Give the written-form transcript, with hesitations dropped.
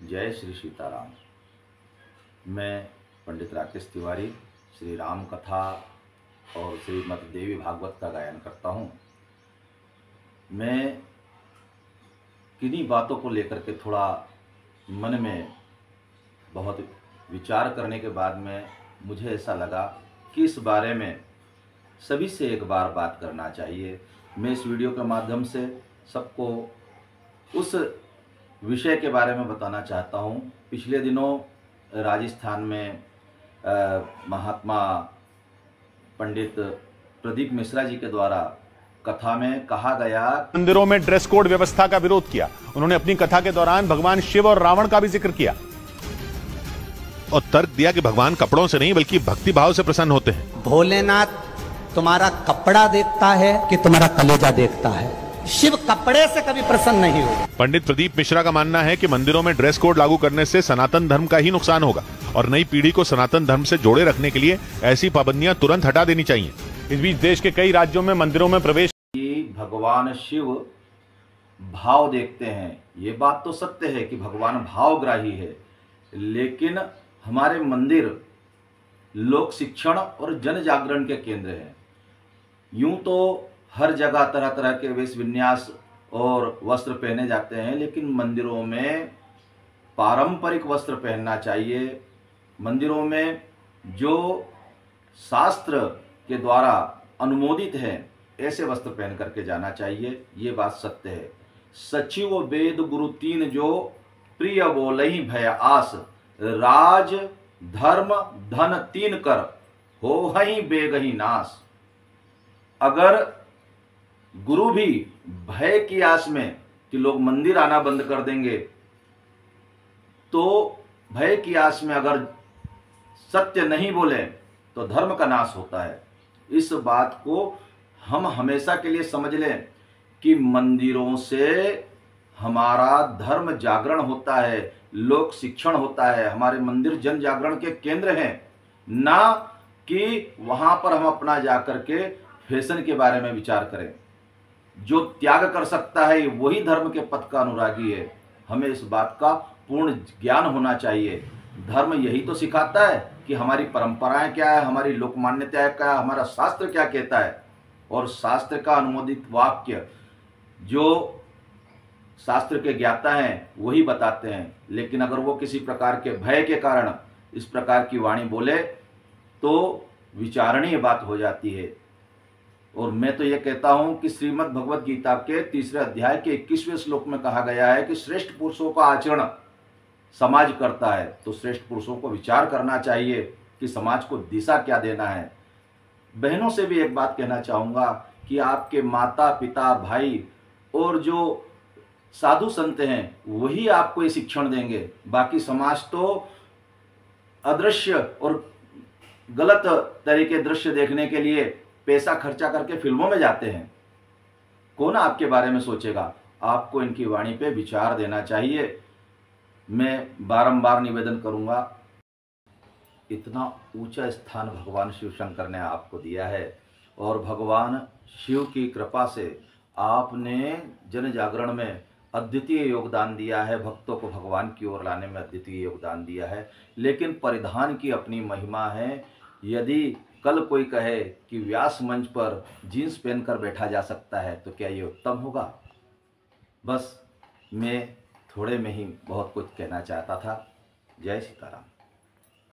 जय श्री सीताराम। मैं पंडित राकेश तिवारी श्री राम कथा और श्रीमद् देवी भागवत का गायन करता हूँ। मैं किन्हीं बातों को लेकर के थोड़ा मन में बहुत विचार करने के बाद में मुझे ऐसा लगा कि इस बारे में सभी से एक बार बात करना चाहिए। मैं इस वीडियो के माध्यम से सबको उस विषय के बारे में बताना चाहता हूँ। पिछले दिनों राजस्थान में महात्मा पंडित प्रदीप मिश्रा जी के द्वारा कथा में कहा गया, मंदिरों में ड्रेस कोड व्यवस्था का विरोध किया। उन्होंने अपनी कथा के दौरान भगवान शिव और रावण का भी जिक्र किया और तर्क दिया कि भगवान कपड़ों से नहीं बल्कि भक्ति भाव से प्रसन्न होते हैं। भोलेनाथ तुम्हारा कपड़ा देखता है कि तुम्हारा कलेजा देखता है? शिव कपड़े से कभी प्रसन्न नहीं होगा। पंडित प्रदीप मिश्रा का मानना है कि मंदिरों में ड्रेस कोड लागू करने से सनातन धर्म का ही नुकसान होगा और नई पीढ़ी को सनातन धर्म से जोड़े रखने के लिए ऐसी पाबंदियां तुरंत हटा देनी चाहिए। इस बीच देश के कई राज्यों में मंदिरों में प्रवेश भगवान शिव भाव देखते हैं। ये बात तो सत्य है कि भगवान भावग्राही है, लेकिन हमारे मंदिर लोक शिक्षण और जन जागरण के केंद्र हैं। यूं तो हर जगह तरह तरह के वेश विन्यास और वस्त्र पहने जाते हैं, लेकिन मंदिरों में पारंपरिक वस्त्र पहनना चाहिए। मंदिरों में जो शास्त्र के द्वारा अनुमोदित है ऐसे वस्त्र पहन करके जाना चाहिए। ये बात सत्य है। सचिव वेद गुरु तीन जो प्रिय बोलहि भय आस, राज धर्म धन तीन कर हो ही बेगही नाश। अगर गुरु भी भय की आस में कि लोग मंदिर आना बंद कर देंगे, तो भय की आस में अगर सत्य नहीं बोले तो धर्म का नाश होता है। इस बात को हम हमेशा के लिए समझ लें कि मंदिरों से हमारा धर्म जागरण होता है, लोक शिक्षण होता है। हमारे मंदिर जन जागरण के केंद्र हैं, ना कि वहां पर हम अपना जाकर के फैशन के बारे में विचार करें। जो त्याग कर सकता है वही धर्म के पथ का अनुरागी है। हमें इस बात का पूर्ण ज्ञान होना चाहिए। धर्म यही तो सिखाता है कि हमारी परंपराएं क्या है, हमारी लोक मान्यताएं क्या है, हमारा शास्त्र क्या कहता है। और शास्त्र का अनुमोदित वाक्य जो शास्त्र के ज्ञाता हैं वही बताते हैं। लेकिन अगर वो किसी प्रकार के भय के कारण इस प्रकार की वाणी बोले तो विचारणीय बात हो जाती है। और मैं तो यह कहता हूं कि श्रीमद् भगवत गीता के 3 अध्याय के 21वें श्लोक में कहा गया है कि श्रेष्ठ पुरुषों का आचरण समाज करता है। तो श्रेष्ठ पुरुषों को विचार करना चाहिए कि समाज को दिशा क्या देना है। बहनों से भी एक बात कहना चाहूँगा कि आपके माता पिता भाई और जो साधु संत हैं वही आपको ये शिक्षण देंगे। बाकी समाज तो अदृश्य और गलत तरीके दृश्य देखने के लिए पैसा खर्चा करके फिल्मों में जाते हैं। कौन आपके बारे में सोचेगा? आपको इनकी वाणी पे विचार देना चाहिए। मैं बारंबार निवेदन करूंगा, इतना ऊंचा स्थान भगवान शिव शंकर ने आपको दिया है और भगवान शिव की कृपा से आपने जन जागरण में अद्वितीय योगदान दिया है, भक्तों को भगवान की ओर लाने में अद्वितीय योगदान दिया है। लेकिन परिधान की अपनी महिमा है। यदि कल कोई कहे कि व्यास मंच पर जीन्स पहनकर बैठा जा सकता है तो क्या ये उत्तम होगा? बस मैं थोड़े में ही बहुत कुछ कहना चाहता था। जय सीताराम।